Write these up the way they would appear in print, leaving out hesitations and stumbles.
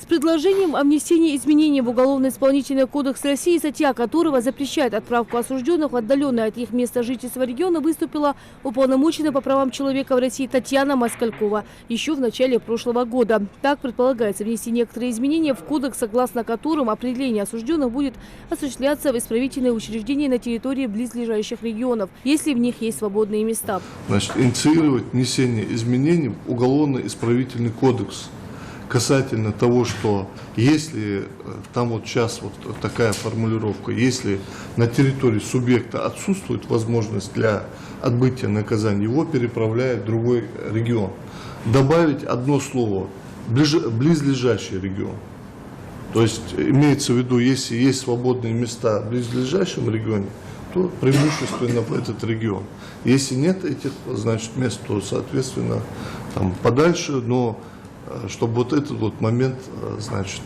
С предложением о внесении изменений в Уголовно-исполнительный кодекс России, статья которого запрещает отправку осужденных в отдаленное от их места жительства региона, выступила уполномоченная по правам человека в России Татьяна Москалькова еще в начале прошлого года. Так предполагается внести некоторые изменения в кодекс, согласно которым определение осужденных будет осуществляться в исправительные учреждения на территории близлежащих регионов, если в них есть свободные места. Значит, инициировать внесение изменений в Уголовно-исправительный кодекс касательно того, что если, там вот сейчас вот такая формулировка, если на территории субъекта отсутствует возможность для отбытия наказания, его переправляют в другой регион. Добавить одно слово «близлежащий регион». То есть имеется в виду, если есть свободные места в близлежащем регионе, то преимущественно в этот регион. Если нет этих, значит, мест, то, соответственно, там подальше, но чтобы вот этот вот момент, значит,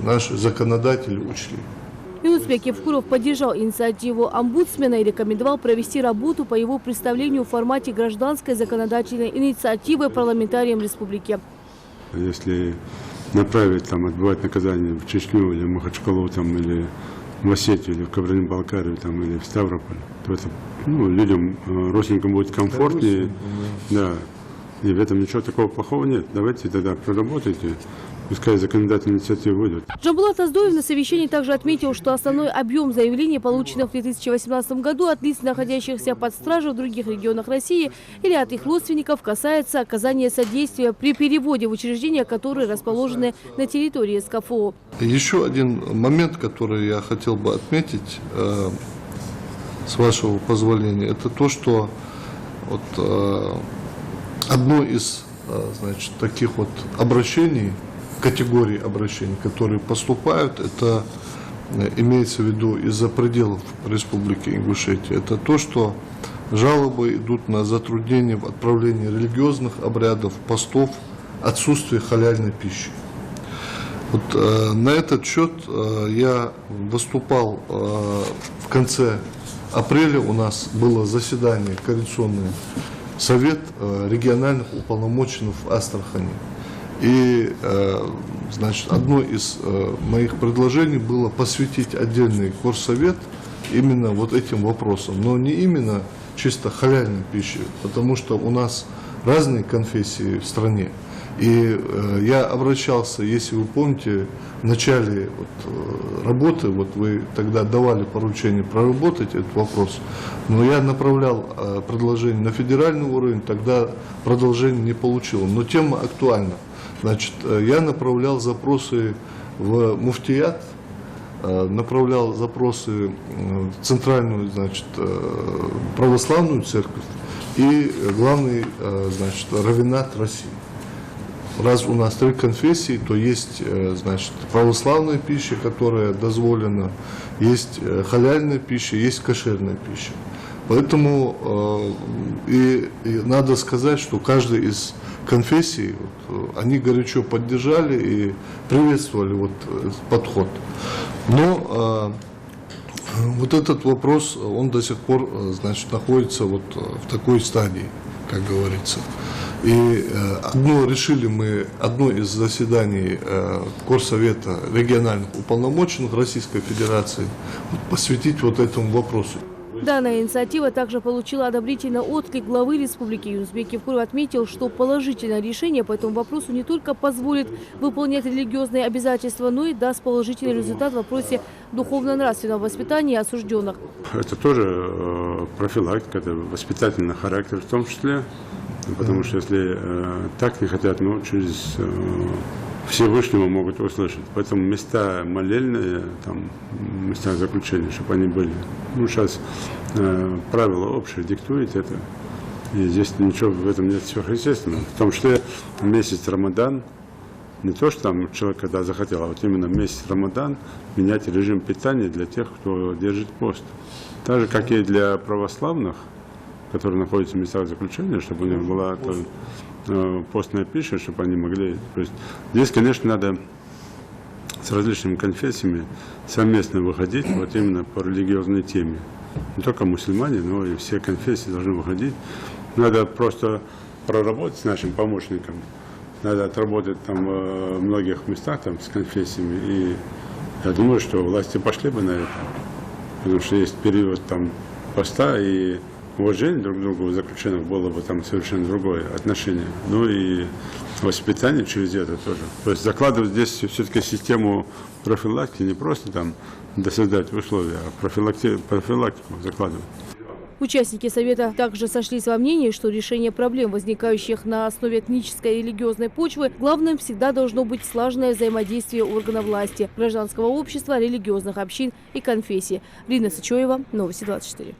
наши законодатели учли. Юнусбек Евкуров поддержал инициативу омбудсмена и рекомендовал провести работу по его представлению в формате гражданской законодательной инициативы парламентариям республики. Если направить там отбывать наказание в Чечню или Махачкалу, там, или в Осетию, или в Кабардино-Балкарию, там, или в Ставрополь, то это, ну, людям, родственникам будет комфортнее. Да. И в этом ничего такого плохого нет. Давайте тогда проработайте, пускай законодательная инициатива выйдет. Жамбулат Аздоев на совещании также отметил, что основной объем заявлений, полученных в 2018 году от лиц, находящихся под стражей в других регионах России или от их родственников, касается оказания содействия при переводе в учреждения, которые расположены на территории СКФО. Еще один момент, который я хотел бы отметить, с вашего позволения, это то, что вот, одно из, значит, таких вот обращений, категорий обращений, которые поступают, это имеется в виду из-за пределов Республики Ингушетия, это то, что жалобы идут на затруднение в отправлении религиозных обрядов, постов, отсутствие халяльной пищи. Вот, на этот счет я выступал в конце апреля, у нас было заседание координационное, Совет региональных уполномоченных в Астрахани. И, значит, одно из моих предложений было посвятить отдельный горсовет именно вот этим вопросам. Но не именно чисто халяльной пищи, потому что у нас разные конфессии в стране. И я обращался, если вы помните, в начале вот, работы, вот вы тогда давали поручение проработать этот вопрос, но я направлял предложение на федеральный уровень, тогда продолжение не получил. Но тема актуальна. Значит, я направлял запросы в муфтият, направлял запросы в центральную, значит, православную церковь и главный, значит, раввинат России. Раз у нас 3 конфессии, то есть, значит, православная пища, которая дозволена, есть халяльная пища, есть кошерная пища. Поэтому и надо сказать, что каждый из конфессий, вот, они горячо поддержали и приветствовали вот подход. Но вот этот вопрос, он до сих пор, значит, находится вот в такой стадии, как говорится. И решили мы одно из заседаний Горсовета региональных уполномоченных Российской Федерации посвятить вот этому вопросу. Данная инициатива также получила одобрительный отклик главы республики. Юнусбек Евкуров отметил, что положительное решение по этому вопросу не только позволит выполнять религиозные обязательства, но и даст положительный результат в вопросе духовно-нравственного воспитания осужденных. Это тоже профилактика, это воспитательный характер в том числе, потому что если так не хотят, ну, через Всевышнего могут услышать. Поэтому места молельные, там, места заключения, чтобы они были. Ну, сейчас правила общие диктуют это. И здесь ничего в этом нет сверхъестественного. В том числе месяц Рамадан, не то, что там человек когда захотел, а вот именно месяц Рамадан менять режим питания для тех, кто держит пост. Так же, как и для православных, которые находятся в местах заключения, чтобы у них была постная пища, чтобы они могли. То есть здесь, конечно, надо с различными конфессиями совместно выходить вот именно по религиозной теме. Не только мусульмане, но и все конфессии должны выходить. Надо просто проработать с нашим помощником надо отработать там в многих местах там, с конфессиями. И я думаю, что власти пошли бы на это. Потому что есть период там поста, и уважение друг к другу у заключенных было бы там совершенно другое отношение. Ну и воспитание через это тоже. То есть закладывать здесь все-таки систему профилактики, не просто там создать условия, а профилактику закладывать. Участники совета также сошлись во мнении, что решение проблем, возникающих на основе этнической и религиозной почвы, главным всегда должно быть слаженное взаимодействие органов власти, гражданского общества, религиозных общин и конфессий. Рина Сычоева, Новости 24.